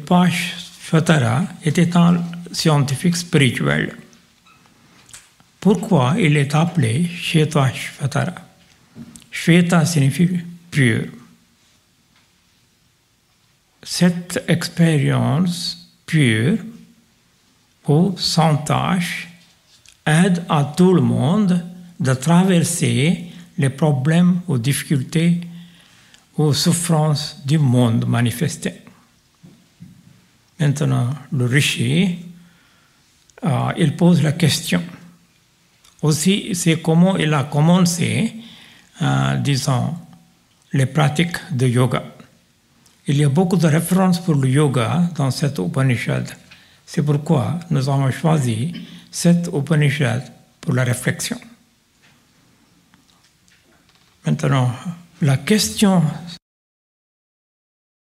Shetashvatara était un scientifique spirituel. Pourquoi il est appelé Shetashvatara? Shveta signifie pur. Cette expérience pure ou sans tâche aide à tout le monde de traverser les problèmes ou difficultés ou souffrances du monde manifesté. Maintenant, le rishi, il pose la question. Aussi, c'est comment il a commencé, disons, les pratiques de yoga. Il y a beaucoup de références pour le yoga dans cette Upanishad. C'est pourquoi nous avons choisi cette Upanishad pour la réflexion. Maintenant, la question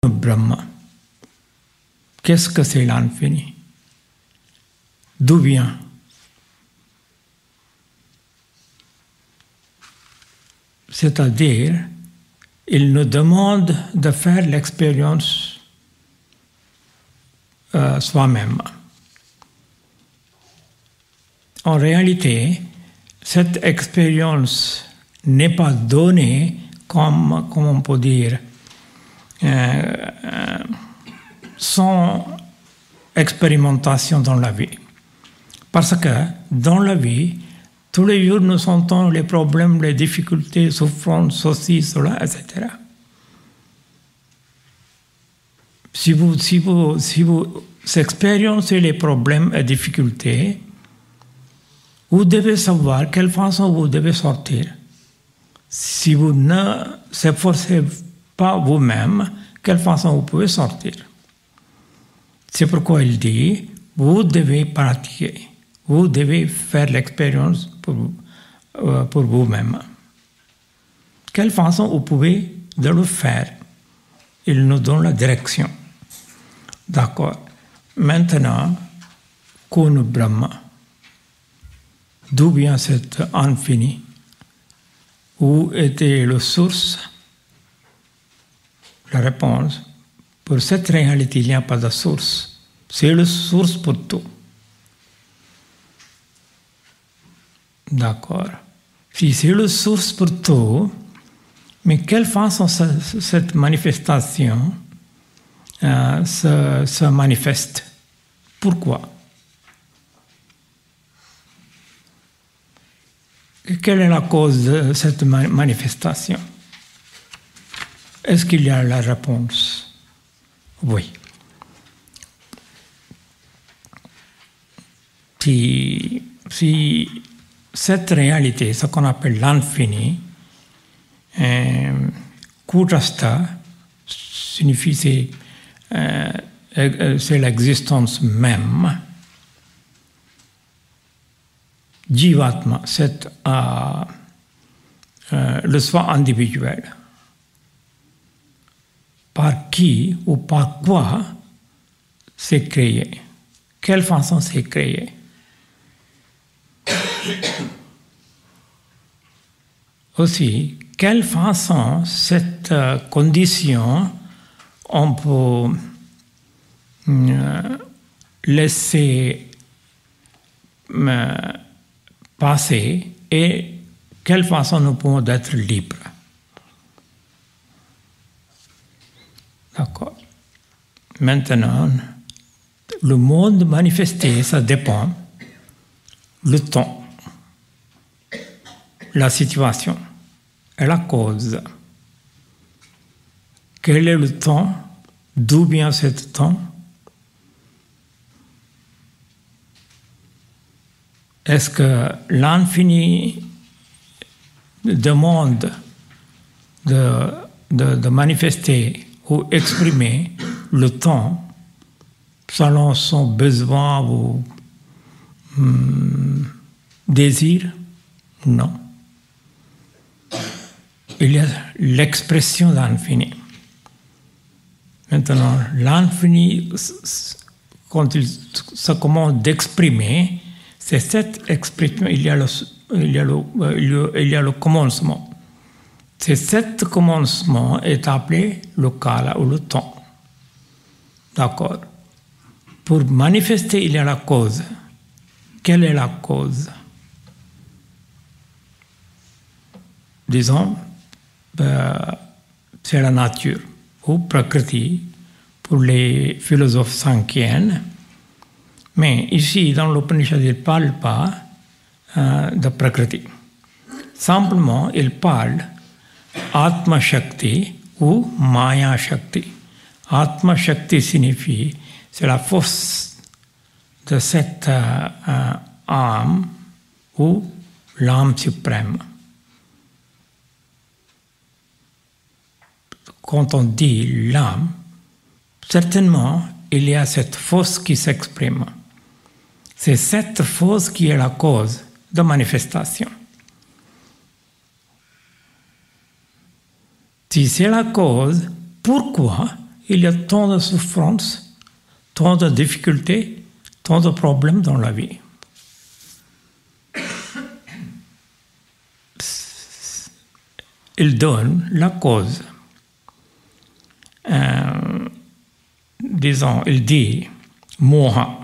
de Brahma. Qu'est-ce que c'est l'infini? D'où vient? C'est-à-dire, il nous demande de faire l'expérience soi-même. En réalité, cette expérience n'est pas donnée comme on peut dire, sans expérimentation dans la vie. Parce que dans la vie, tous les jours, nous sentons les problèmes, les difficultés, souffrances, ceci, cela, etc. Si vous expériencez les problèmes et difficultés, vous devez savoir quelle façon vous devez sortir. Si vous ne s'efforcez pas vous-même, quelle façon vous pouvez sortir. C'est pourquoi il dit, vous devez pratiquer. Vous devez faire l'expérience pour vous-même. Quelle façon vous pouvez de le faire? Il nous donne la direction. D'accord. Maintenant, Kunu Brahma. D'où vient cet infini? Où était la source? La réponse, pour cette réalité, il n'y a pas de source. C'est la source pour tout. D'accord. Si c'est la source pour tout, mais quelle façon cette manifestation se manifeste? Pourquoi? Quelle est la cause de cette manifestation? Est-ce qu'il y a la réponse? Oui. Si cette réalité, ce qu'on appelle l'infini, Kutastha signifie c'est l'existence même. Jivatma, c'est le soi individuel. Par qui ou par quoi c'est créé? Quelle façon c'est créé? Aussi, quelle façon cette condition on peut laisser passer et quelle façon nous pouvons être libres. D'accord. Maintenant, le monde manifesté, ça dépend. Le temps, la situation et la cause. Quel est le temps? D'où vient ce temps? Est-ce que l'infini demande de manifester ou exprimer le temps selon son besoin ou désir? Non. Il y a l'expression de l'infini. Maintenant, l'infini, quand il se commande d'exprimer, c'est cette expression, il y a le commencement. C'est cet commencement est appelé le kala ou le temps. D'accord. Pour manifester, il y a la cause. Quelle est la cause? Disons, c'est la nature, ou prakriti, pour les philosophes sankhyennes. Mais ici, dans l'Upanishad, il ne parle pas de prakriti. Simplement, il parle Atma Shakti ou Maya Shakti. Atma Shakti signifie, c'est la force de cette âme ou l'âme suprême. Quand on dit l'âme, certainement, il y a cette force qui s'exprime. C'est cette force qui est la cause de manifestation. Si c'est la cause, pourquoi il y a tant de souffrances, tant de difficultés, tant de problèmes dans la vie? Il donne la cause. Disons, il dit moha,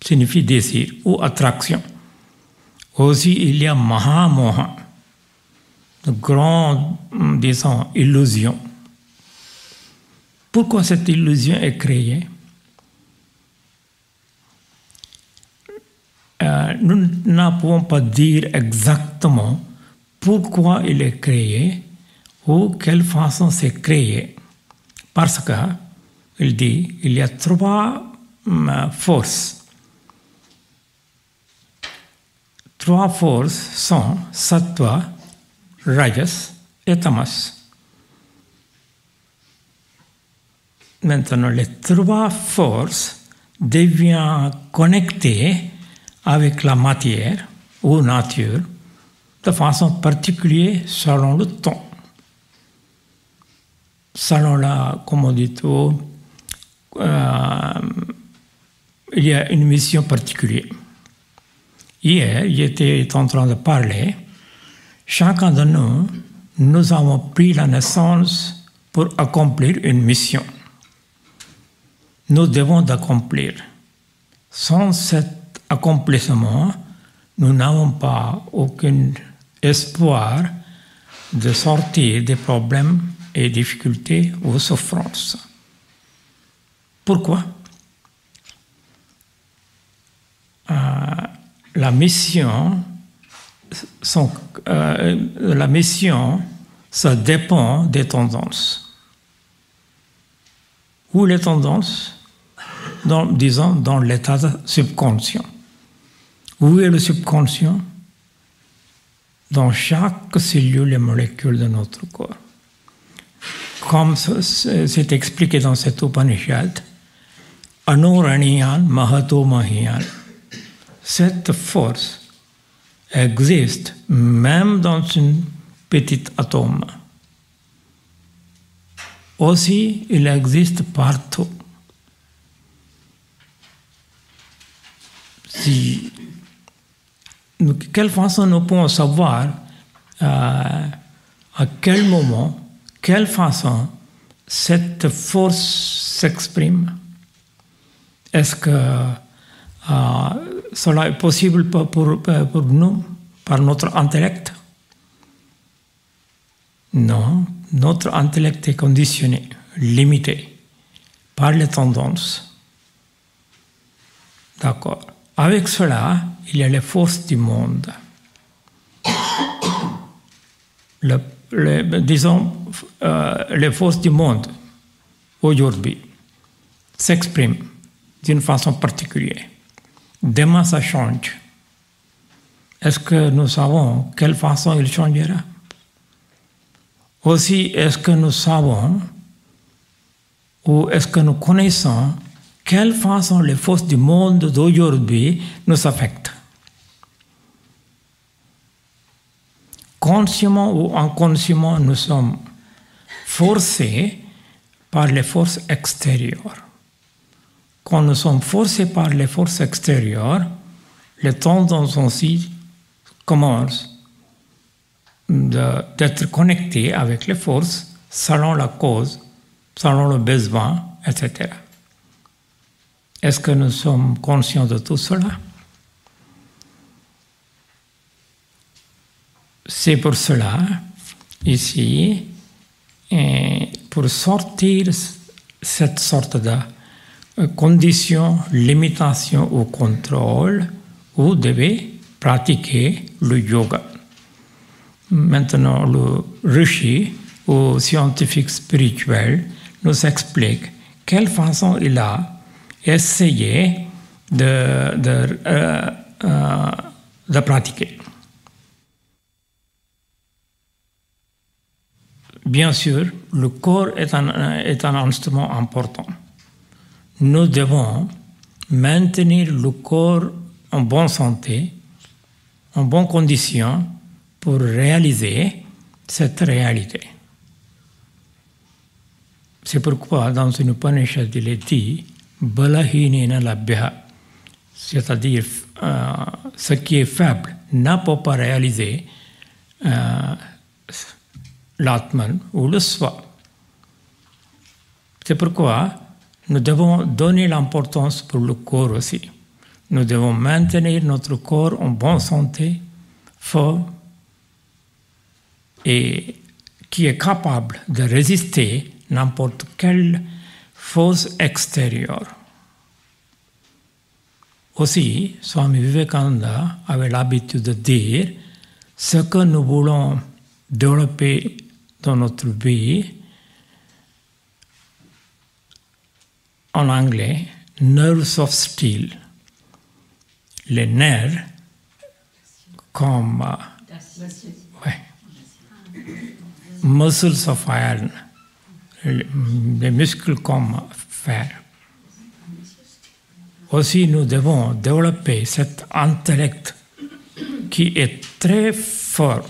signifie désir ou attraction. Aussi, il y a mahamoha, de grande, disons, illusion. Pourquoi cette illusion est créée? Nous ne pouvons pas dire exactement pourquoi il est créé ou quelle façon c'est créé. Parce que, il dit, il y a trois forces. Trois forces sont sattva, rajas et tamas. Maintenant, les trois forces deviennent connectées avec la matière ou nature de façon particulière selon le temps. Selon la commodité, il y a une mission particulière. Hier, j'étais en train de parler. Chacun de nous, nous avons pris la naissance pour accomplir une mission. Nous devons l'accomplir. Sans cet accomplissement, nous n'avons pas aucun espoir de sortir des problèmes et difficultés ou souffrances. Pourquoi? La mission, ça dépend des tendances. Où les tendances? Disons, dans l'état subconscient. Où est le subconscient? Dans chaque cellule et molécule de notre corps. Comme c'est expliqué dans cet Upanishad, Anuraniyan Mahato Mahiyan. Cette force existe même dans une petite atome. Aussi, il existe partout. De quelle façon nous pouvons savoir à quel moment, quelle façon cette force s'exprime? Est-ce que cela est possible pour nous, par notre intellect? Non, notre intellect est conditionné, limité par les tendances. D'accord. Avec cela, il y a les forces du monde. Disons, les forces du monde, aujourd'hui, s'expriment d'une façon particulière. Demain, ça change. Est-ce que nous savons quelle façon il changera? Aussi, est-ce que nous savons ou est-ce que nous connaissons quelle façon les forces du monde d'aujourd'hui nous affectent? Consciemment ou inconsciemment, nous sommes forcés par les forces extérieures. Quand nous sommes forcés par les forces extérieures, les tendances aussi commencent d'être connectées avec les forces selon la cause, selon le besoin, etc. Est-ce que nous sommes conscients de tout cela? C'est pour cela, ici, pour sortir cette sorte de condition, limitation ou contrôle, vous devez pratiquer le yoga. Maintenant, le rishi ou scientifique spirituel nous explique quelle façon il a essayé de pratiquer. Bien sûr, le corps est un instrument important. Nous devons maintenir le corps en bonne santé, en bonne condition, pour réaliser cette réalité. C'est pourquoi dans une Upanishad il est dit Balahinena labhya, c'est-à-dire ce qui est faible ne peut pas réaliser l'Atman ou le Soi. C'est pourquoi nous devons donner l'importance pour le corps aussi. Nous devons maintenir notre corps en bonne santé, fort, et qui est capable de résister n'importe quelle force extérieure. Aussi, Swami Vivekananda avait l'habitude de dire ce que nous voulons développer dans notre vie, en anglais, nerves of steel, les nerfs comme muscles of iron, les muscles comme fer. Aussi, nous devons développer cet intellect qui est très fort,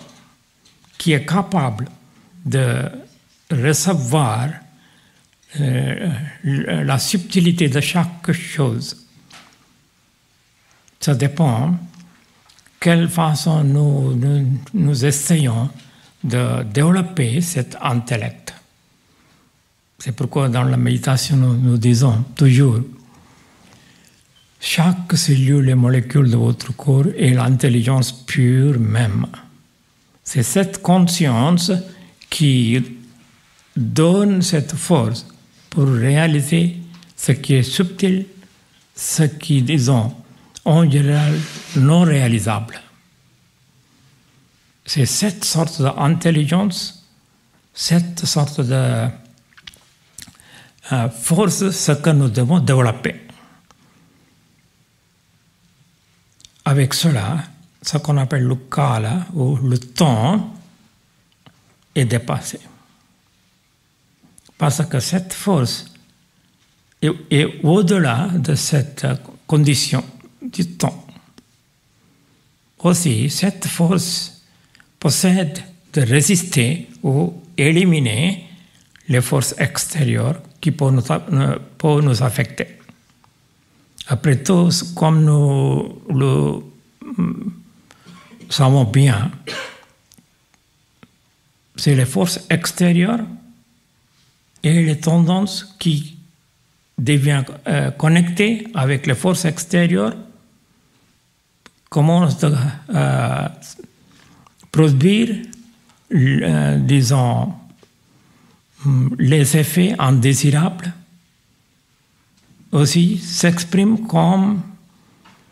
qui est capable de recevoir la subtilité de chaque chose. Ça dépend de quelle façon nous essayons de développer cet intellect. C'est pourquoi dans la méditation, nous disons toujours chaque cellule et molécule de votre corps est l'intelligence pure même. C'est cette conscience qui donne cette force pour réaliser ce qui est subtil, ce qui, disons, en général, non réalisable. C'est cette sorte d'intelligence, cette sorte de force, ce que nous devons développer. Avec cela, ce qu'on appelle le kala, ou le temps, est dépassé. Parce que cette force est au-delà de cette condition du temps. Aussi, cette force possède de résister ou éliminer les forces extérieures qui peuvent nous affecter. Après tout, comme nous le savons bien, c'est les forces extérieures et les tendances qui deviennent connectées avec les forces extérieures commencent à produire, disons, les effets indésirables, aussi s'expriment comme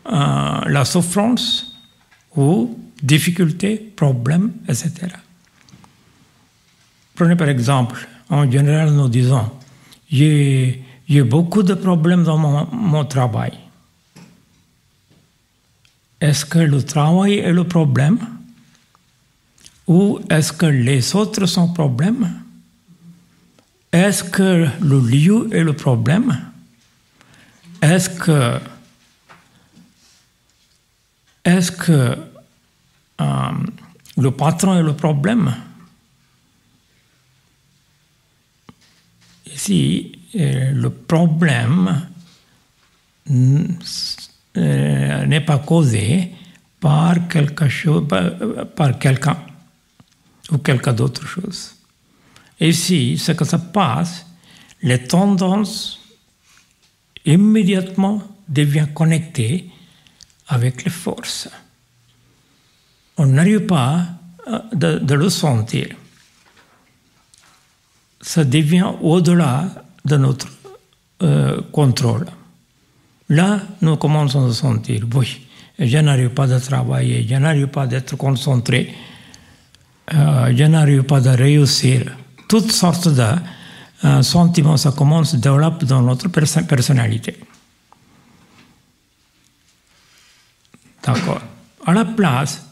la souffrance ou difficulté, problème, etc. Prenez par exemple, en général, nous disons j'ai beaucoup de problèmes dans mon travail. Est-ce que le travail est le problème ou est-ce que les autres sont le problème? Est-ce que le lieu est le problème? Est-ce que le patron est le problème? Ici, le problème n'est pas causé par quelque chose, par quelqu'un ou quelque d'autre chose. Ici, ce que se passe, les tendances immédiatement devient connecté avec les forces. On n'arrive pas de le sentir. Ça devient au-delà de notre contrôle. Là, nous commençons à sentir, oui, je n'arrive pas à travailler, je n'arrive pas à être concentré, je n'arrive pas à réussir. Toutes sortes de sentiments, ça commence à se développer dans notre personnalité. D'accord. À la place,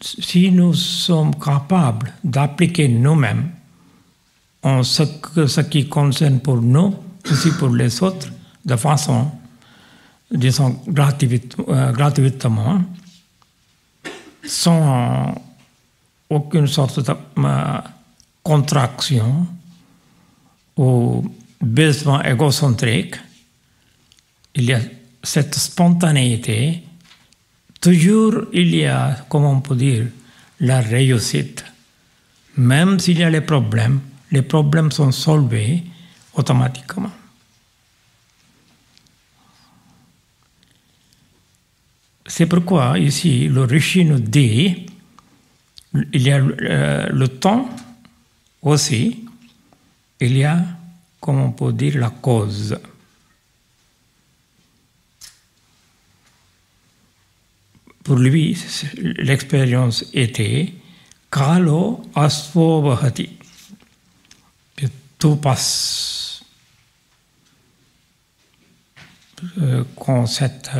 si nous sommes capables d'appliquer nous-mêmes en ce qui concerne pour nous, aussi pour les autres, de façon, disons, gratuitement, sans aucune sorte de contraction ou besoin égocentrique, il y a cette spontanéité. Toujours, il y a, comment on peut dire, la réussite. Même s'il y a les problèmes sont solvés automatiquement. C'est pourquoi, ici, le Rishi nous dit, il y a le temps aussi, il y a, comment on peut dire, la cause. Pour lui, l'expérience était Kalo asvobhati. Tout passe. Quand cette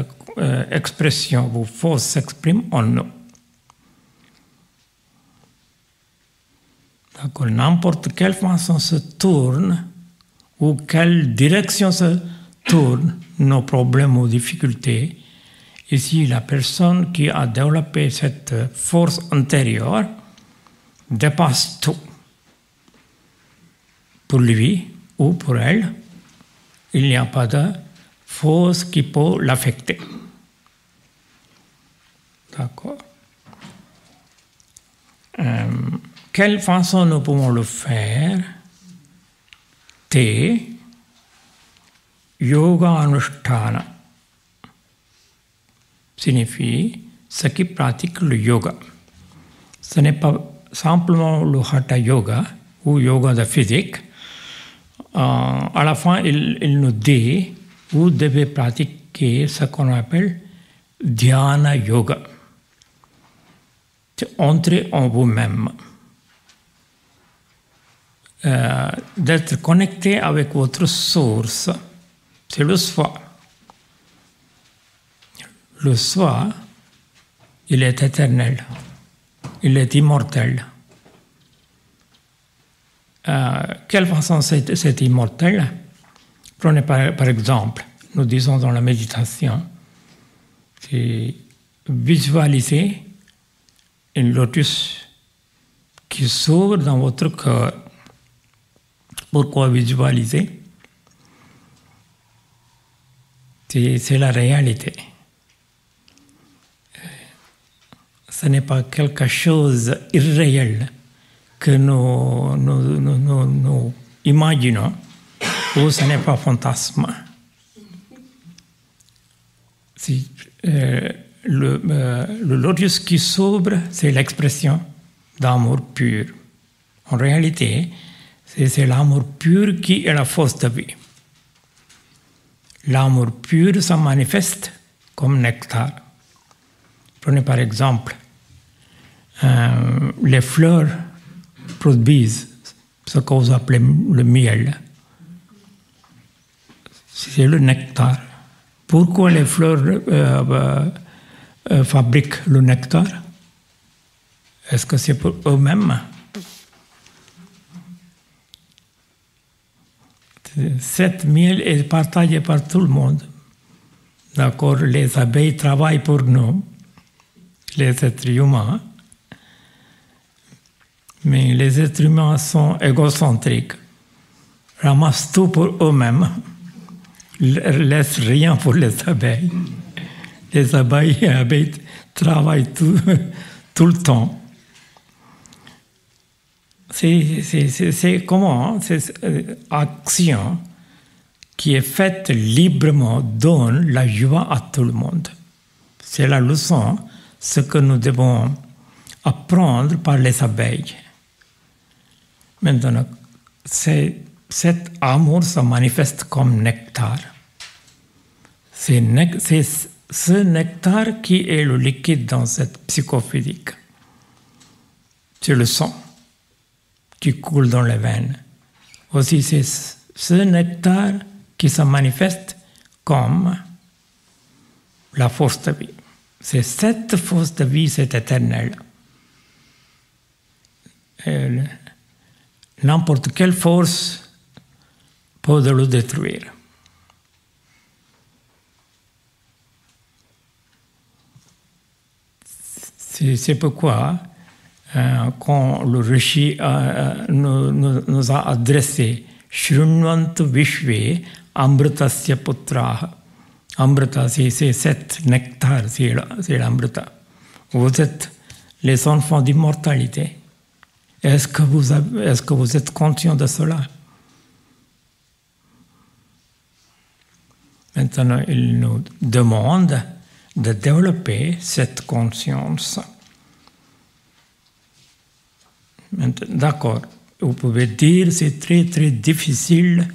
expression ou force s'exprime en nous. D'accord, n'importe quelle façon se tourne ou quelle direction se tourne nos problèmes ou difficultés. Ici, la personne qui a développé cette force intérieure dépasse tout. Pour lui ou pour elle, il n'y a pas de force qui peut l'affecter. D'accord. Quelle façon nous pouvons le faire? Te yoga anushtana signifie ce qui pratique le yoga. Ce n'est pas simplement le hatha yoga ou yoga de physique. À la fin, il nous dit vous devez pratiquer ce qu'on appelle dhyana yoga. C'est entrer en vous-même. D'être connecté avec votre source, c'est le soi. Le soi, il est éternel, il est immortel. Quelle façon c'est immortel? Prenez par exemple, nous disons dans la méditation, c'est visualiser une lotus qui s'ouvre dans votre cœur. Pourquoi visualiser? C'est la réalité. Ce n'est pas quelque chose d'irréel que nous imaginons, ou ce n'est pas fantasme. Le lotus qui s'ouvre, c'est l'expression d'amour pur. En réalité, c'est l'amour pur qui est la force de vie. L'amour pur se manifeste comme nectar. Prenez par exemple, les fleurs produisent ce que vous appelez le miel. C'est le nectar. Pourquoi les fleurs fabriquent le nectar? Est-ce que c'est pour eux-mêmes? Cette miel est partagée par tout le monde. D'accord, les abeilles travaillent pour nous, les êtres humains, mais les êtres humains sont égocentriques, ramassent tout pour eux-mêmes, laissent rien pour les abeilles. Les abeilles travaillent tout le temps. C'est comment? C'est action qui est faite librement donne la joie à tout le monde. C'est la leçon, ce que nous devons apprendre par les abeilles. Maintenant, cet amour se manifeste comme nectar. C'est ce nectar qui est le liquide dans cette psychophysique. C'est le sang qui coule dans les veines. Aussi, c'est ce nectar qui se manifeste comme la force de vie. C'est cette force de vie, c'est éternel. N'importe quelle force peut le détruire. C'est pourquoi, quand le Rishi nous a adressé Shrunvantu Vishve Amritasya Putraha. Amrita, c'est cet nectar, c'est l'amrita. Vous êtes les enfants d'immortalité. Est-ce que vous êtes conscient de cela? Maintenant, il nous demande de développer cette conscience. D'accord, vous pouvez dire que c'est très très difficile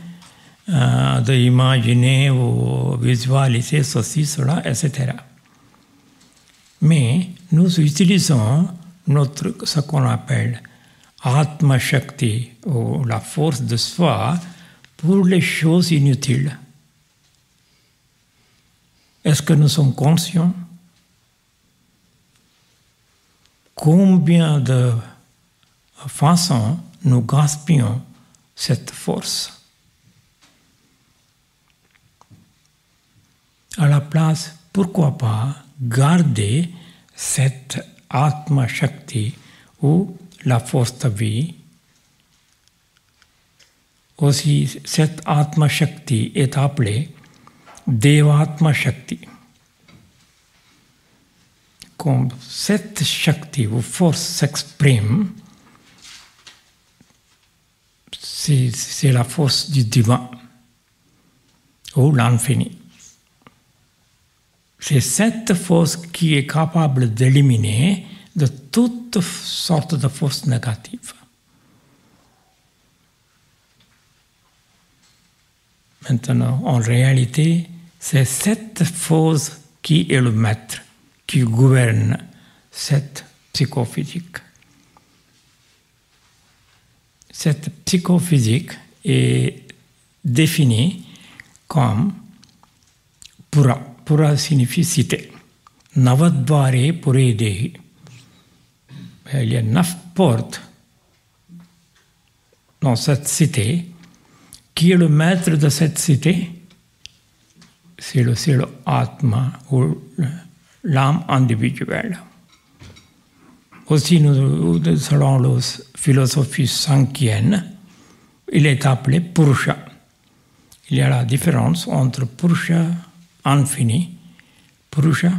d'imaginer ou visualiser ceci, cela, etc. Mais nous utilisons ce qu'on appelle Atma Shakti, ou la force de soi, pour les choses inutiles. Est-ce que nous sommes conscients? Combien de façons nous gaspillons cette force? À la place, pourquoi pas garder cette Atma Shakti ou la force de vie? Aussi, cette Atma Shakti est appelée Devatma Shakti. Comme cette Shakti ou force s'exprime, c'est la force du divin ou l'infini. C'est cette force qui est capable d'éliminer de toutes sortes de forces négatives. Maintenant, en réalité, c'est cette force qui est le maître, qui gouverne cette psychophysique. Cette psychophysique est définie comme pura. Pura signifie cité. Navadvare pure dehi. Il y a 9 portes dans cette cité. Qui est le maître de cette cité? C'est le Atma, ou l'âme individuelle. Aussi, selon la philosophie sankhyienne, il est appelé Purusha. Il y a la différence entre Purusha infini, Purusha,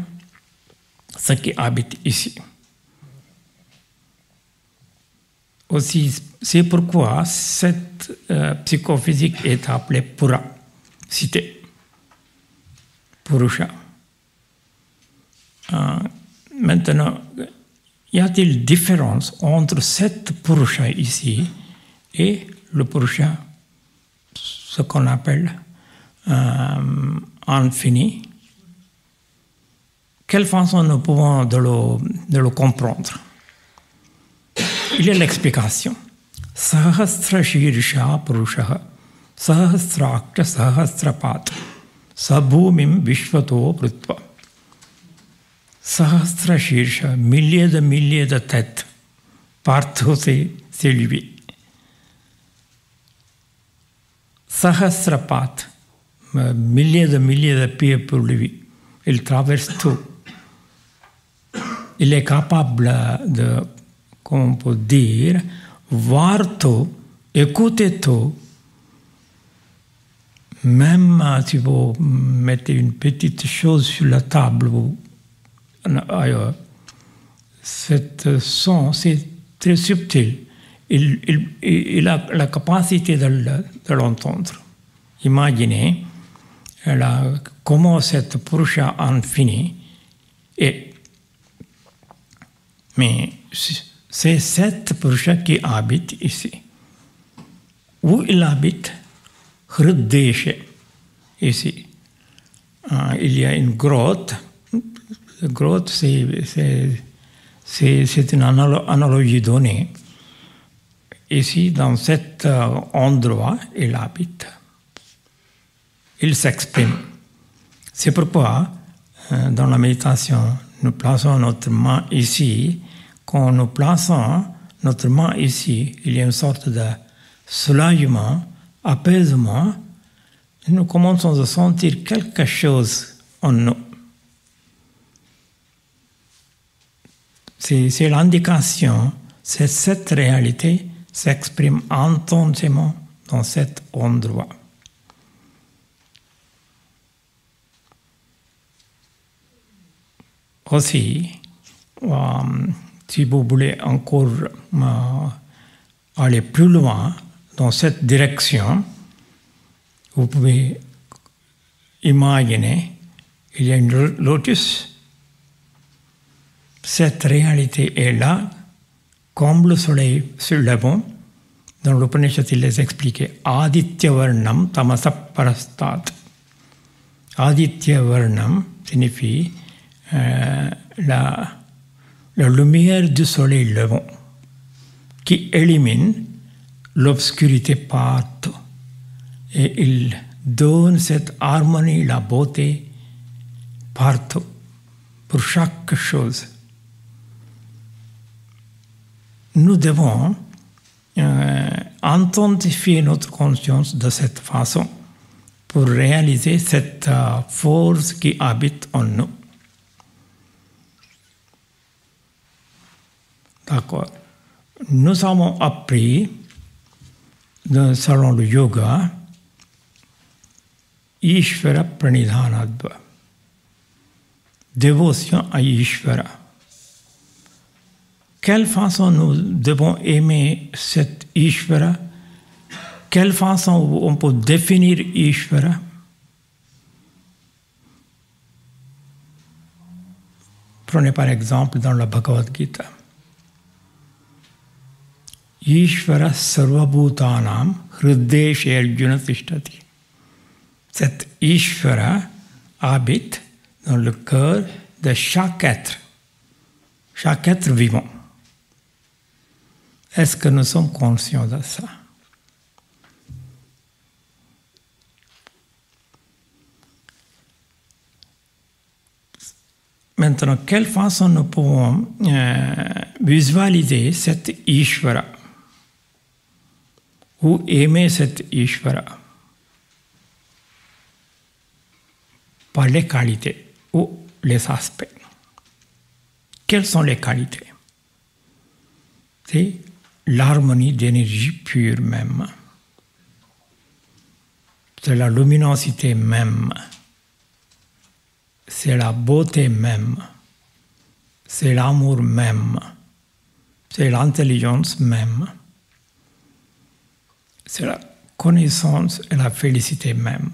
ce qui habite ici. Aussi, c'est pourquoi cette psychophysique est appelée Pura, cité, Purusha. Maintenant, y a-t-il différence entre cette Purusha ici et le Purusha, ce qu'on appelle infini? Quelle façon nous pouvons de le comprendre? Il y a l'explication. Sahasra Shirsha Purusha, Sahasrakta Sahasrapat, Sabhumim Vishvato Prutva. Sahasra Shirsha, milliers de têtes, partout c'est lui. Sahasrapat, milliers de pieds pour lui. Il traverse tout. Il est capable de, comme on peut dire, voir tout, écouter tout. Même si vous mettez une petite chose sur la table ou ailleurs, cet son, c'est très subtil. Il a la capacité de l'entendre. imaginer comment cette Purusha infinie est. Mais c'est cette Purusha qui habite ici. Où il habite? Hriddesha, ici. Il y a une grotte. La grotte, c'est une analogie donnée. Ici, dans cet endroit, il habite. Il s'exprime. C'est pourquoi, dans la méditation, nous plaçons notre main ici. Quand nous plaçons notre main ici, il y a une sorte de soulagement, apaisement. Nous commençons à sentir quelque chose en nous. C'est l'indication, c'est cette réalité s'exprime intensément dans cet endroit. Aussi, si vous voulez encore aller plus loin dans cette direction, vous pouvez imaginer, il y a une lotus. Cette réalité est là, comme le soleil sur le levant. Dans l'Upanishad, il les expliquait Aditya Varnam Tamasa Parastat. Aditya Varnam signifie la lumière du soleil levant qui élimine l'obscurité partout. Et il donne cette harmonie, la beauté partout, pour chaque chose. Nous devons intensifier notre conscience de cette façon pour réaliser cette force qui habite en nous. D'accord. Nous avons appris, selon le yoga, Ishvara Pranidhanadva. Dévotion à Ishvara. Quelle façon nous devons aimer cet Ishvara? Quelle façon on peut définir Ishvara? Prenez par exemple dans la Bhagavad Gita. Ishvara sarvabhutanam hriddeshe arjuna tishtati. Cet Ishvara habite dans le cœur de chaque être vivant. Est-ce que nous sommes conscients de ça? Maintenant, quelle façon nous pouvons visualiser cet Ishvara ou aimer cet Ishvara? Par les qualités ou les aspects. Quelles sont les qualités? C'est l'harmonie d'énergie pure même. C'est la luminosité même. C'est la beauté même. C'est l'amour même. C'est l'intelligence même. C'est la connaissance et la félicité même.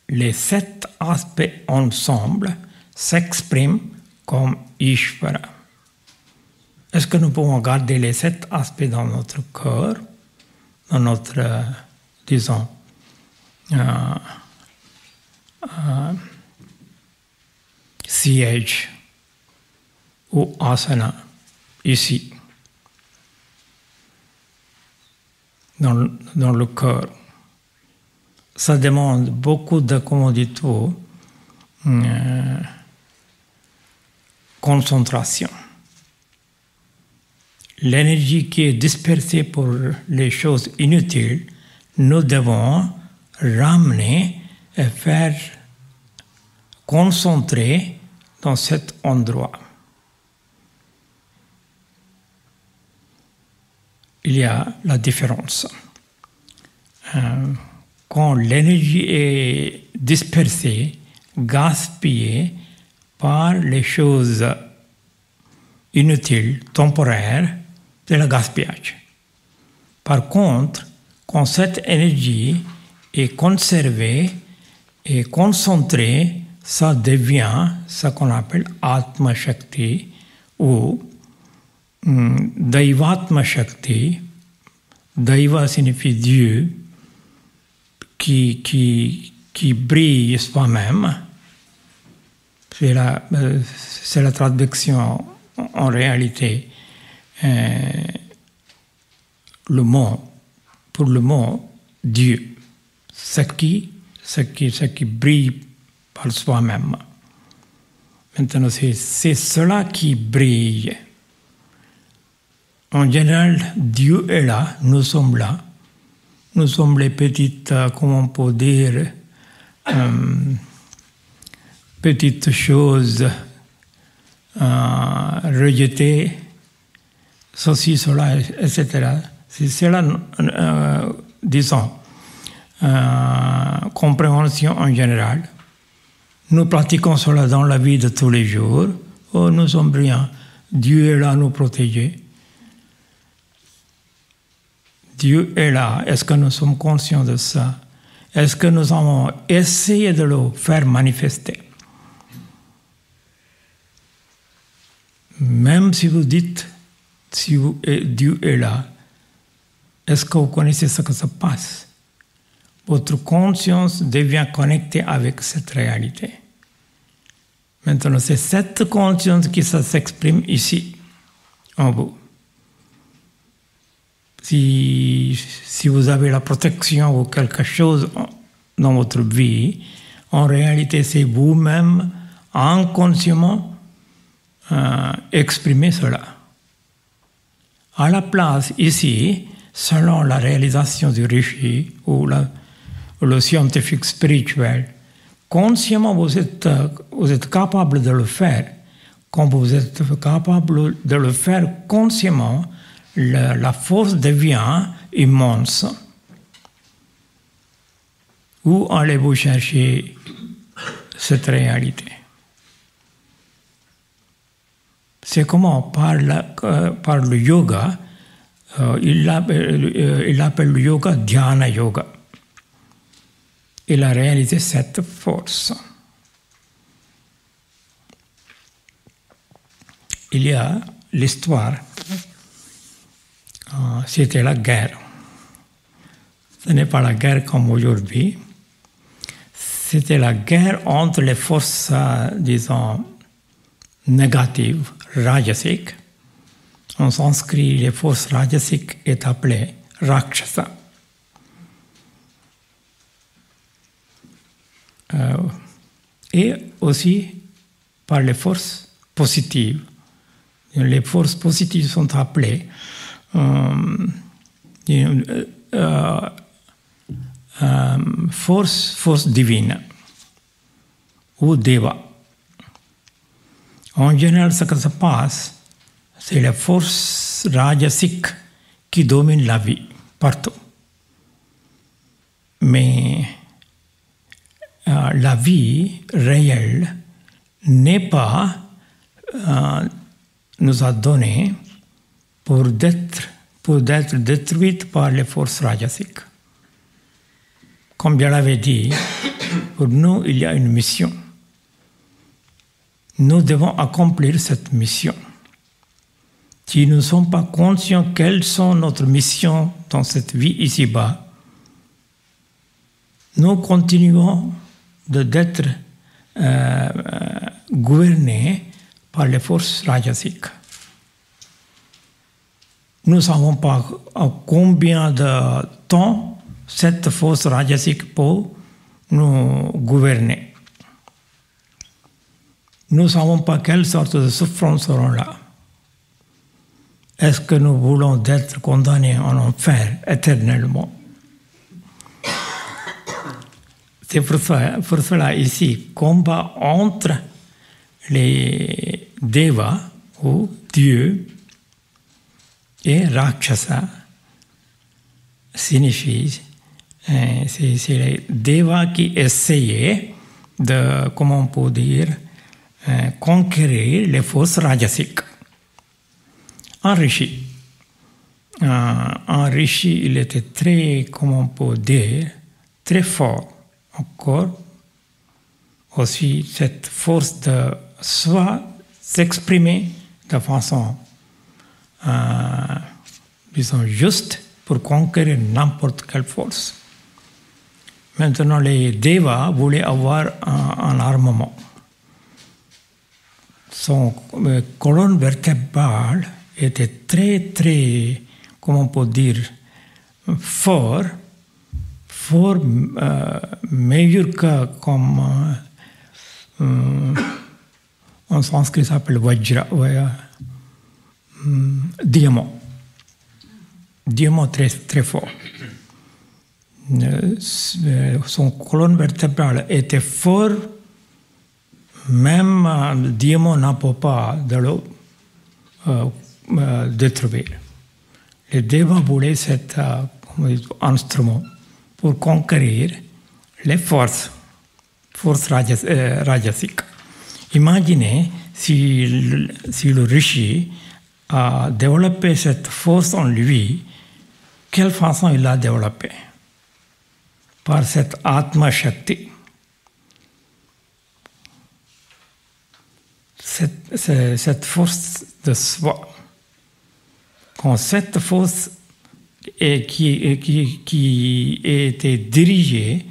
Les 7 aspects ensemble s'expriment comme Ishvara. Est-ce que nous pouvons garder les 7 aspects dans notre cœur, dans notre, disons, siège ou asana, ici, dans le cœur? Ça demande beaucoup de commodité, concentration. L'énergie qui est dispersée pour les choses inutiles, nous devons ramener et faire concentrer dans cet endroit. Il y a la différence. Quand l'énergie est dispersée, gaspillée par les choses inutiles, temporaires, c'est le gaspillage. Par contre, quand cette énergie et conservé et concentré, ça devient ce qu'on appelle Atma Shakti ou Daivatma Shakti. Daiva signifie Dieu qui brille soi-même. C'est la traduction en réalité. Pour le mot Dieu, ce qui brille par soi-même. Maintenant, c'est cela qui brille. En général, Dieu est là, nous sommes là. Nous sommes les petites, comment on peut dire, petites choses rejetées, ceci, cela, etc. C'est cela, disons, compréhension en général. Nous pratiquons cela dans la vie de tous les jours. Oh, nous sommes brillants. Dieu est là à nous protéger. Dieu est là. Est-ce que nous sommes conscients de ça? Est-ce que nous avons essayé de le faire manifester? Même si vous dites, Dieu est là, est-ce que vous connaissez ce que se passe? Votre conscience devient connectée avec cette réalité. Maintenant, c'est cette conscience qui s'exprime ici, en vous. Si vous avez la protection ou quelque chose dans votre vie, en réalité, c'est vous-même, inconsciemment, exprimer cela. À la place, ici, selon la réalisation du rishi ou le scientifique spirituel, consciemment, vous êtes capable de le faire. Quand vous êtes capable de le faire consciemment, la force devient immense. Où allez-vous chercher cette réalité? C'est comment par le yoga, il appelle le yoga Dhyana Yoga. Il a réalisé cette force. Il y a l'histoire. C'était la guerre. Ce n'est pas la guerre comme aujourd'hui. C'était la guerre entre les forces, disons, négatives, rajasiques. En sanskrit, les forces rajasiques est appelées rakshasa. Et aussi par les forces positives. Les forces positives sont appelées force divine ou deva. En général, ce qui se passe, c'est les forces rajasiques qui dominent la vie partout. Mais la vie réelle n'est pas nous a donné pour d'être détruite par les forces rajasiques. Comme je l'avais dit, pour nous, il y a une mission. Nous devons accomplir cette mission. Si nous ne sommes pas conscients quelles sont notre mission dans cette vie ici-bas, nous continuons d'être gouvernés par les forces rajasiques. Nous ne savons pas à combien de temps cette force rajasique peut nous gouverner. Nous ne savons pas quelle sorte de souffrances seront là. Est-ce que nous voulons être condamnés en enfer éternellement? C'est pour cela ici, combat entre les devas ou dieux et rakshasa signifie c'est les devas qui essayaient de, comment on peut dire, conquérir les forces rajasiques. Un rishi, il était très, comment on peut dire, très fort encore. Aussi, cette force de soi s'exprimer de façon, disons, juste pour conquérir n'importe quelle force. Maintenant, les Devas voulaient avoir un armement. Son colonne vertébrale était très, très, comment on peut dire, fort meilleur que comme en sanskrit ça s'appelle vajra, diamant. Diamant très, très fort. Son colonne vertébrale était fort, même le diamant n'a pas de le détruire. Les Devas voulaient cet instrument pour conquérir les forces rajasiques. Imaginez si le rishi a développé cette force en lui, quelle façon il l'a développée? Par cette Atma Shakti. Cette force de soi. Quand cette force qui était dirigée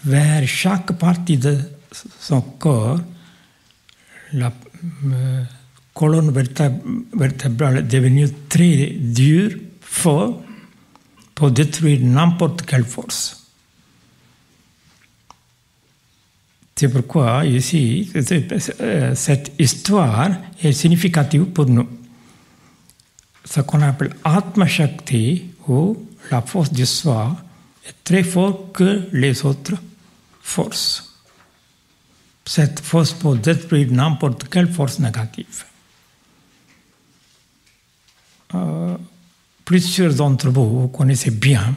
vers chaque partie de son corps, la colonne vertébrale est devenue très dure, fort, pour détruire n'importe quelle force. C'est pourquoi ici, cette histoire est significative pour nous. Ce qu'on appelle Atma Shakti, ou la force du soi, est très forte que les autres forces. Cette force peut détruire n'importe quelle force négative. Plusieurs d'entre vous connaissez bien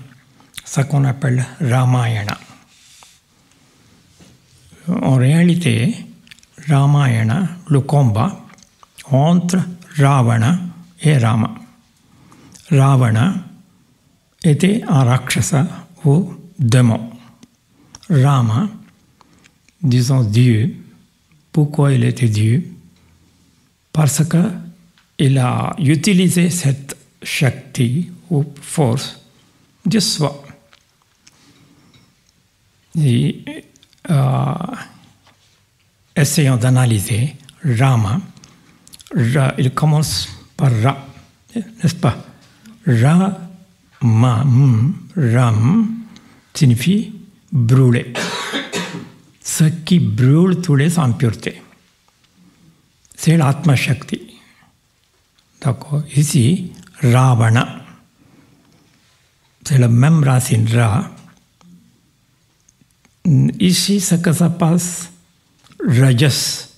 ce qu'on appelle Ramayana. En réalité, Ramayana, le combat entre Ravana et Rama. Ravana était un Rakshasa ou démon. Rama, disons Dieu. Pourquoi il était Dieu? Parce qu'il a utilisé cette Shakti ou force de soi. Et, essayons d'analyser Rama. Il commence par Ra, n'est-ce pas? Ram signifie brûler. Ce qui brûle toutes les impuretés. C'est l'Atma Shakti. D'accord? Ici, Ravana. C'est la même racine Ra. Ici, ce que ça passe, Rajas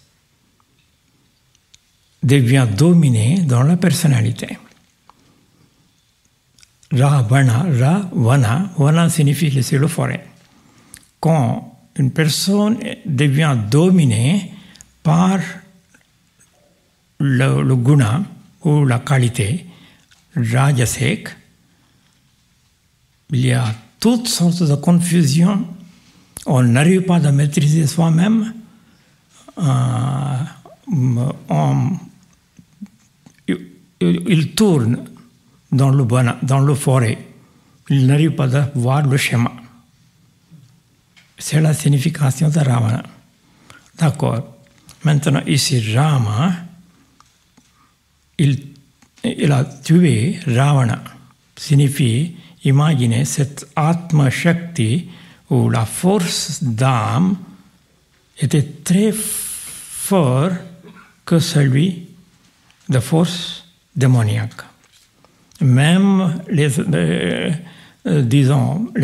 devient dominé dans la personnalité. Vana signifie laisser le forêt. Quand une personne devient dominée par le guna ou la qualité rajasique, il y a toutes sortes de confusions. On n'arrive pas à maîtriser soi-même. Il tourne dans le forêt. Il n'arrive pas à voir le schéma. C'est la signification de Ravana. D'accord. Maintenant, ici, Rama, il a tué Ravana. Signifie, imaginez cette Atma Shakti où la force d'âme était très fort que celui de force démoniaque. Même les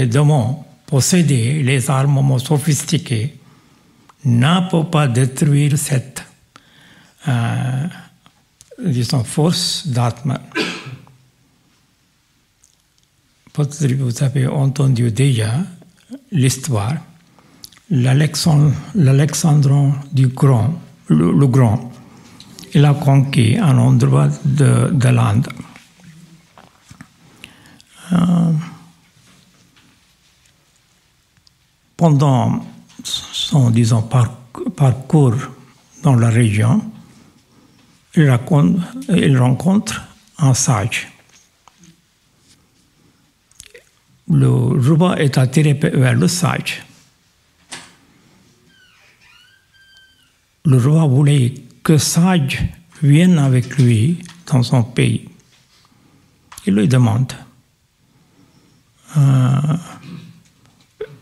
démons possédés, les armements sophistiqués, ne peuvent pas détruire cette force d'Atma. Peut-être que vous avez entendu déjà l'histoire. L'Alexandre du Grand, le Grand, il a conquis un endroit de l'Inde. pendant son, disons, parcours dans la région, il rencontre un sage. Le roi est attiré vers le sage. Le roi voulait que sage vienne avec lui dans son pays. Il lui demande,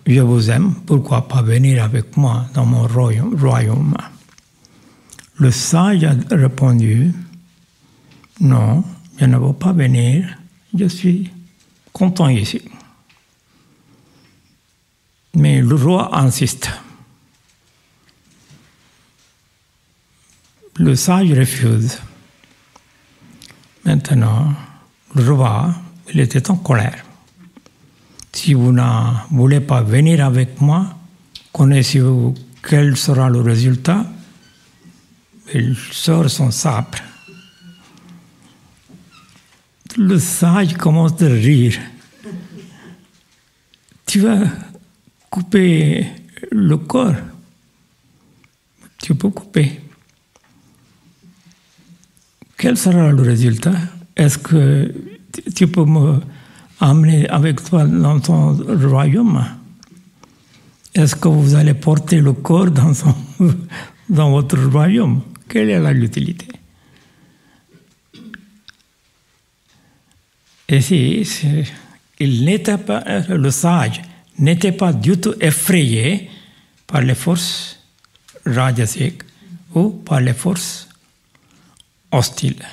je vous aime, pourquoi pas venir avec moi dans mon royaume? Le sage a répondu, non, je ne veux pas venir, je suis content ici. Mais le roi insiste. Le sage refuse. Maintenant, le roi, il était en colère. Si vous ne voulez pas venir avec moi, connaissez-vous quel sera le résultat? Il sort son sabre. Le sage commence à rire. Tu vas couper le corps. Tu peux couper. Quel sera le résultat? Est-ce que tu peux me amener avec toi dans ton royaume? Est-ce que vous allez porter le corps dans votre royaume? Quelle est l'utilité? Et si il n'était pas, le sage n'était pas du tout effrayé par les forces rajasiques ou par les forces hostiles.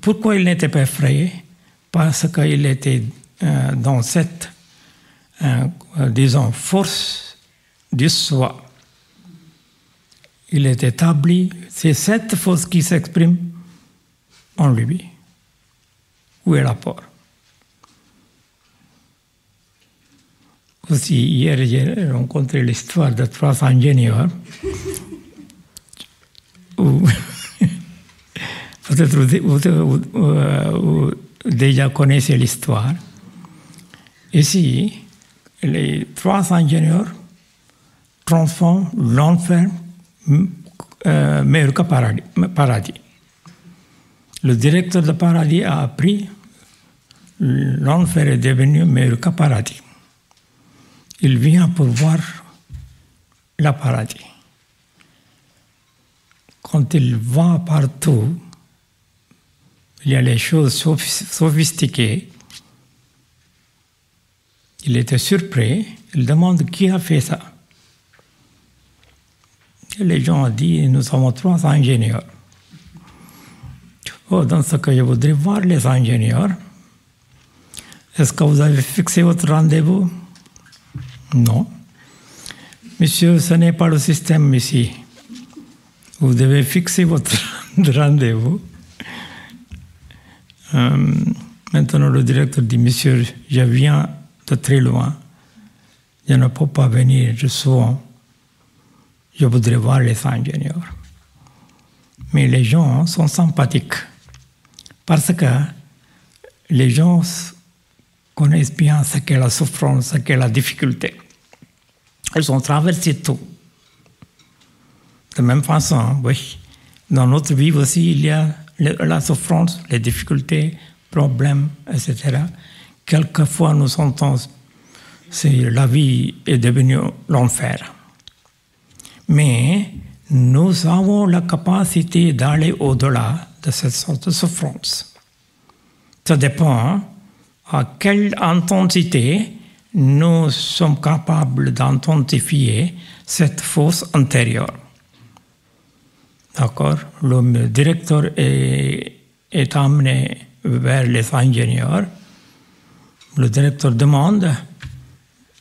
Pourquoi il n'était pas effrayé? Parce qu'il était dans cette, disons, force du soi. Il est établi, c'est cette force qui s'exprime en lui. Où est l'apport? Aussi, hier, j'ai rencontré l'histoire de 3 ingénieurs. Peut-être vous déjà connaissez l'histoire. Ici, les 3 ingénieurs transforment l'enfer meilleur que paradis. Le directeur de paradis a appris l'enfer est devenu meilleur que paradis. Il vient pour voir le paradis. Quand il va partout, il y a les choses sophistiquées. Il était surpris. Il demande qui a fait ça. Et les gens ont dit, nous sommes 3 ingénieurs. Oh, dans ce cas, je voudrais voir les ingénieurs. Est-ce que vous avez fixé votre rendez-vous? Non. Monsieur, ce n'est pas le système ici. Vous devez fixer votre rendez-vous. Maintenant, le directeur dit, monsieur, je viens de très loin. Je ne peux pas venir, je voudrais voir les ingénieurs. Mais les gens sont sympathiques. Parce que les gens connaissent bien ce qu'est la souffrance, ce qu'est la difficulté. Ils ont traversé tout. De même façon, oui, dans notre vie aussi, il y a la souffrance, les difficultés, problèmes, etc. Quelquefois, nous sentons que la vie est devenue l'enfer. Mais nous avons la capacité d'aller au-delà de cette sorte de souffrance. Ça dépend à quelle intensité nous sommes capables d'intensifier cette force intérieure. D'accord? Le directeur est amené vers les ingénieurs. Le directeur demande,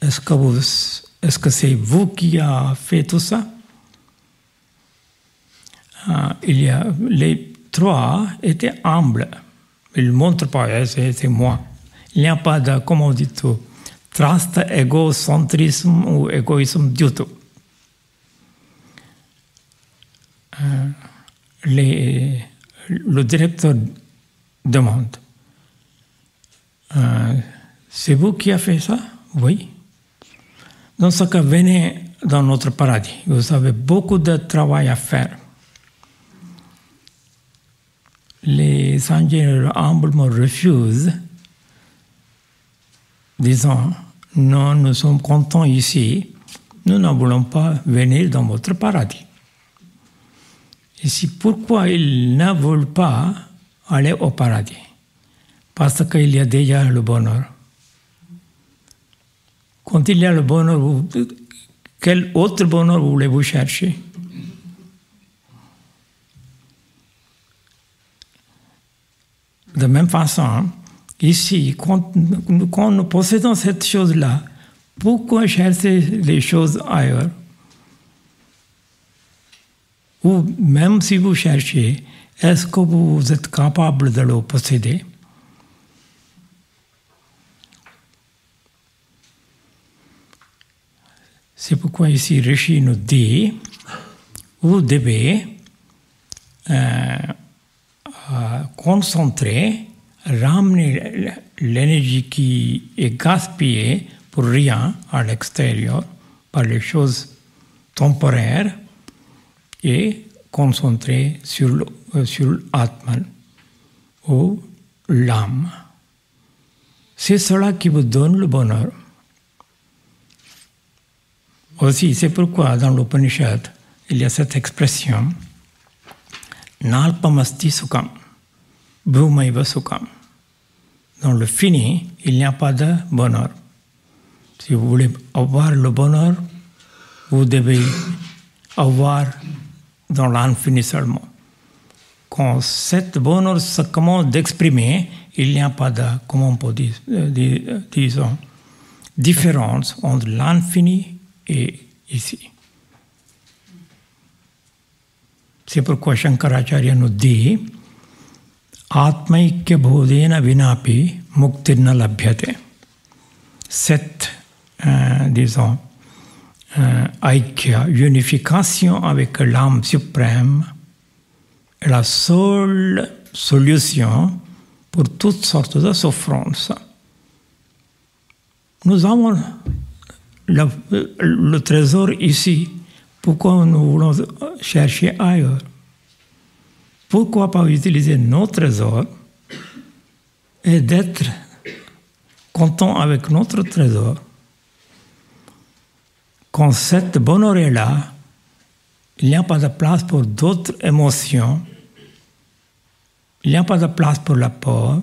est-ce que c'est vous qui avez fait tout ça? Les 3 étaient humbles. Ils ne montrent pas, c'est moi. Il n'y a pas de, comment on dit tout, trust, égocentrisme ou égoïsme du tout. Le directeur demande, c'est vous qui avez fait ça? Oui. Dans ce cas, venez dans notre paradis. Vous avez beaucoup de travail à faire. Les ingénieurs humblement refusent, disant non, nous sommes contents ici, nous ne voulons pas venir dans votre paradis. Ici, pourquoi ils ne veulent pas aller au paradis? Parce qu'il y a déjà le bonheur. Quand il y a le bonheur, quel autre bonheur voulez-vous chercher? De la même façon, ici, quand nous possédons cette chose-là, pourquoi chercher les choses ailleurs? Ou même si vous cherchez, est-ce que vous êtes capable de le posséder? C'est pourquoi ici Rishi nous dit, vous devez concentrer, ramener l'énergie qui est gaspillée pour rien à l'extérieur par les choses temporaires et concentrer sur l'Atman ou l'âme. C'est cela qui vous donne le bonheur. Aussi, c'est pourquoi dans l'Upanishad, il y a cette expression Nalpamasti Sukham, Bhumaiva Sukham. Dans le fini, il n'y a pas de bonheur. Si vous voulez avoir le bonheur, vous devez avoir dans l'infini seulement. Quand cet bonheur se commence d'exprimer, il n'y a pas de, comment on peut dire, disons, différence entre l'infini et ici. C'est pourquoi Shankaracharya nous dit Atmaikya bodhena vinapi muktirna labhyate. Cette, disons, aikya, unification avec l'âme suprême est la seule solution pour toutes sortes de souffrances. Nous avons le trésor ici. Pourquoi nous voulons chercher ailleurs? Pourquoi pas utiliser nos trésors et d'être content avec notre trésor? Quand cette bonheur est là, il n'y a pas de place pour d'autres émotions, il n'y a pas de place pour la peur.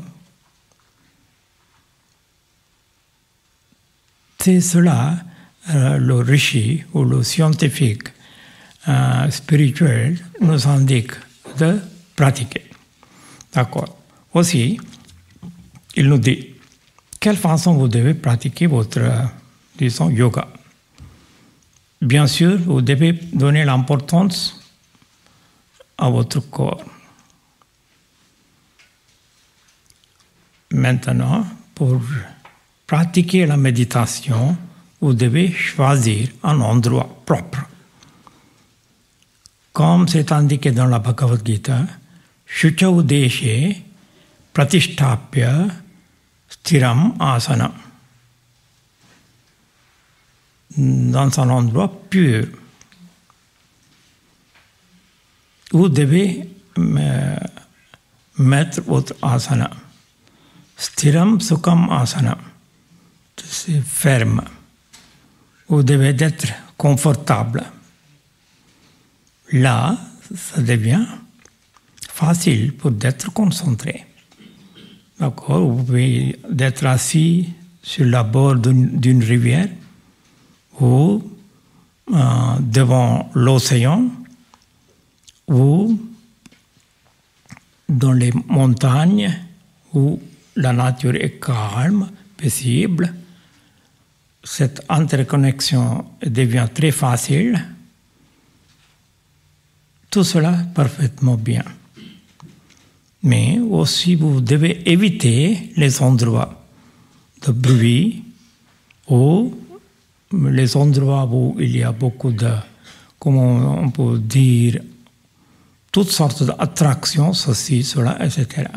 C'est cela, le rishi ou le scientifique spirituel nous indique de pratiquer. D'accord. Aussi, il nous dit quelle façon vous devez pratiquer votre, disons, yoga. Bien sûr, vous devez donner l'importance à votre corps. Maintenant, pour pratiquer la méditation, vous devez choisir un endroit propre. Comme c'est indiqué dans la Bhagavad Gita, Shuchau deshe pratishtapya stiram asana. Dans un endroit pur. Vous devez mettre votre asana. Stiram sukham asana. C'est ferme. Vous devez être confortable. Là, ça devient facile pour être concentré. D'accord? Vous pouvez être assis sur la bord d'une rivière ou devant l'océan ou dans les montagnes où la nature est calme, paisible. Cette interconnexion devient très facile. Tout cela parfaitement bien. Mais aussi, vous devez éviter les endroits de bruit ou les endroits où il y a beaucoup de, comment on peut dire, toutes sortes d'attractions, ceci, cela, etc.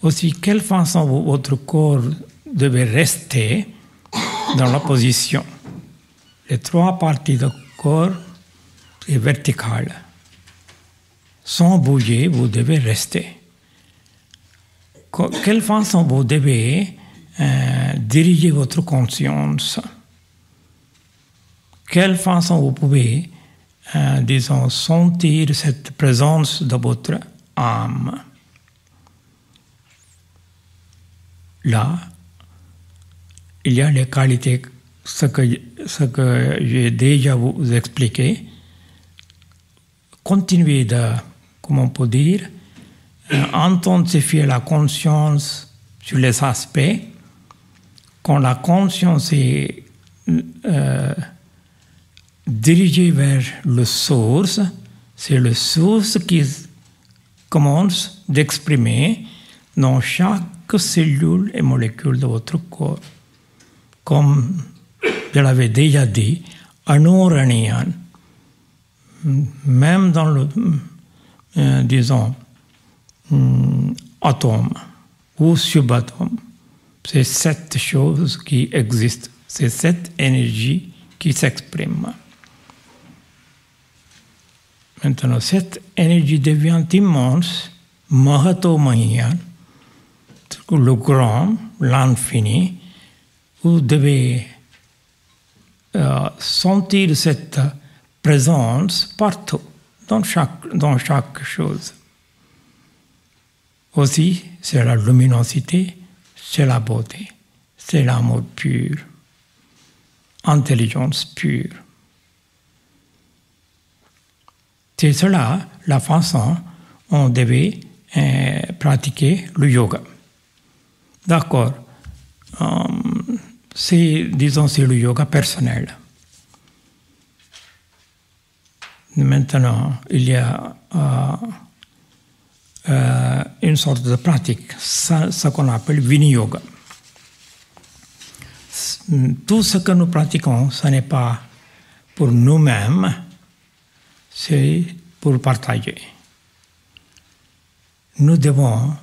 Aussi, quelle façon votre corps devait rester dans la position. Les trois parties du corps sont verticales. Sans bouger, vous devez rester. Quelle façon vous devez diriger votre conscience? Quelle façon vous pouvez, disons, sentir cette présence de votre âme? Là, il y a les qualités, ce que j'ai déjà vous expliqué. Continuez de, comment on peut dire, intensifier la conscience sur les aspects. Quand la conscience est dirigée vers le source, c'est le source qui commence d'exprimer dans chaque cellule et molécule de votre corps. Comme je l'avais déjà dit, Anuraniyan, même dans le, disons, atome ou subatome, c'est cette chose qui existe, c'est cette énergie qui s'exprime. Maintenant, cette énergie devient immense, Mahato Mahiyan, le grand, l'infini. Vous devez sentir cette présence partout, dans chaque chose. Aussi, c'est la luminosité, c'est la beauté, c'est l'amour pur, intelligence pure. C'est cela la façon dont on devait pratiquer le yoga. D'accord. Disons, c'est le yoga personnel. Maintenant, il y a une sorte de pratique, ce qu'on appelle Vini-yoga. Tout ce que nous pratiquons, ce n'est pas pour nous-mêmes, c'est pour partager. Nous devons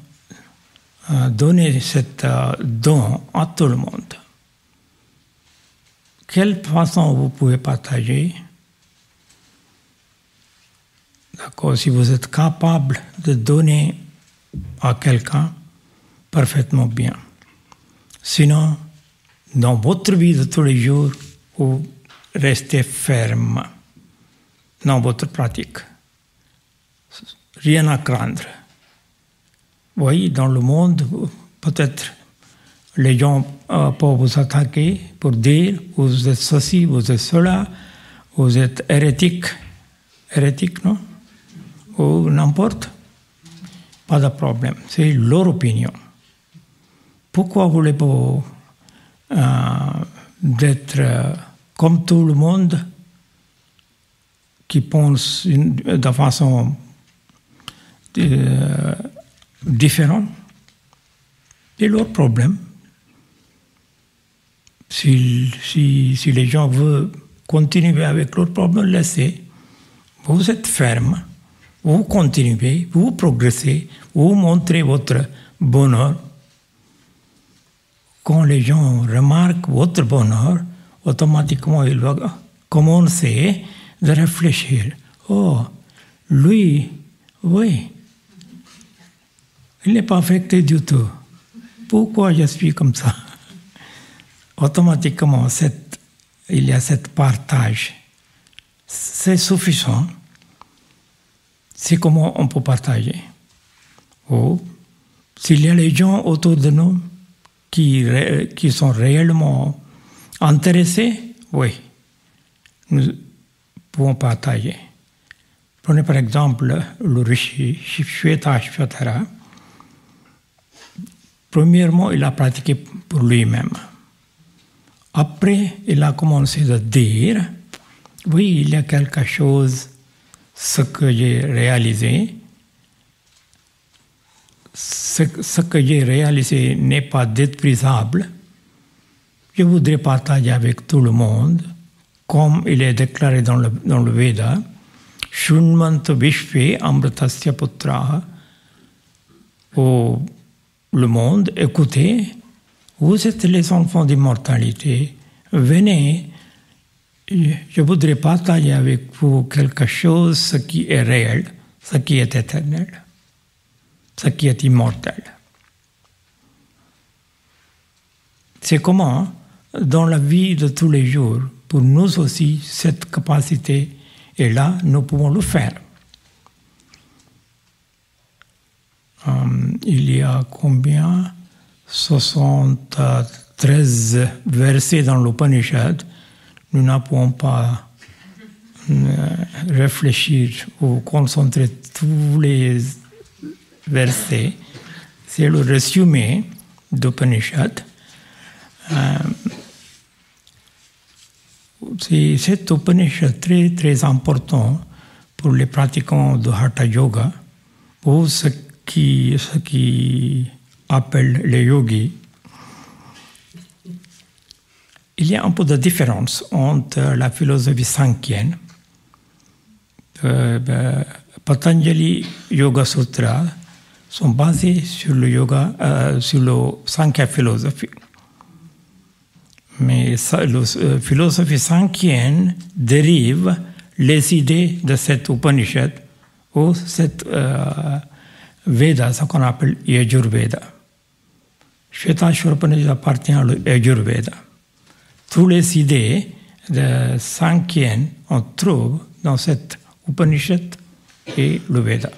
donner cet don à tout le monde. Quelle façon vous pouvez partager? D'accord, si vous êtes capable de donner à quelqu'un, parfaitement bien. Sinon, dans votre vie de tous les jours, vous restez ferme dans votre pratique. Rien à craindre. Oui, dans le monde, peut-être les gens peuvent vous attaquer pour dire vous êtes ceci, vous êtes cela, vous êtes hérétique. Hérétique, non? Ou n'importe. Pas de problème. C'est leur opinion. Pourquoi voulez-vous d'être comme tout le monde qui pense de façon différente? C'est leur problème. Si les gens veulent continuer avec leur problème, laissez. Vous êtes ferme, vous continuez, vous progressez, vous montrez votre bonheur. Quand les gens remarquent votre bonheur, automatiquement ils vont commencer à réfléchir. Oh, lui, oui, il n'est pas affecté du tout. Pourquoi je suis comme ça? Automatiquement, il y a cette partage. C'est suffisant. C'est comment on peut partager. Ou s'il y a les gens autour de nous qui sont réellement intéressés, oui, nous pouvons partager. Prenez par exemple le rishi Shvetashvatara. Premièrement, il a pratiqué pour lui-même. Après, il a commencé à dire, oui, il y a quelque chose, ce que j'ai réalisé. Ce que j'ai réalisé n'est pas détruisable. Je voudrais partager avec tout le monde, comme il est déclaré dans le Veda, Shunmanto Vishve Amritasya Putraha. le monde, écoutez, vous êtes les enfants d'immortalité, venez, je voudrais partager avec vous quelque chose, ce qui est réel, ce qui est éternel, ce qui est immortel. C'est comment, dans la vie de tous les jours, pour nous aussi, cette capacité est là, nous pouvons le faire. Il y a combien? 73 versets dans l'Upanishad. Nous ne pouvons pas réfléchir ou concentrer tous les versets. C'est le résumé d'Upanishad. C'est cet Upanishad très très important pour les pratiquants de Hatha Yoga, pour ceux qui appellent les yogis. Il y a un peu de différence entre la philosophie sankhyienne. Patanjali Yoga Sutra sont basés sur le yoga, sur le Sankhya philosophie. Mais la philosophie sankhyenne dérive les idées de cette Upanishad ou cette Veda, ce qu'on appelle Yajurveda. Shvetashvara Upanishad appartient à l'Yajurveda. Toutes les idées de sankhyenne on trouve dans cette Upanishad et le Veda.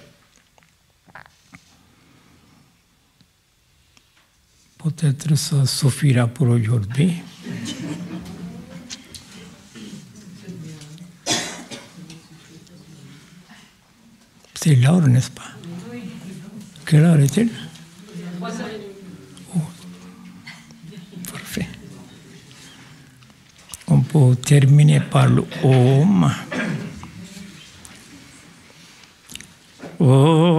Peut-être ça suffira pour aujourd'hui. C'est l'heure, n'est-ce pas? Quelle heure est-il? 3h30. Oh. Parfait. On peut terminer par le Om. Om.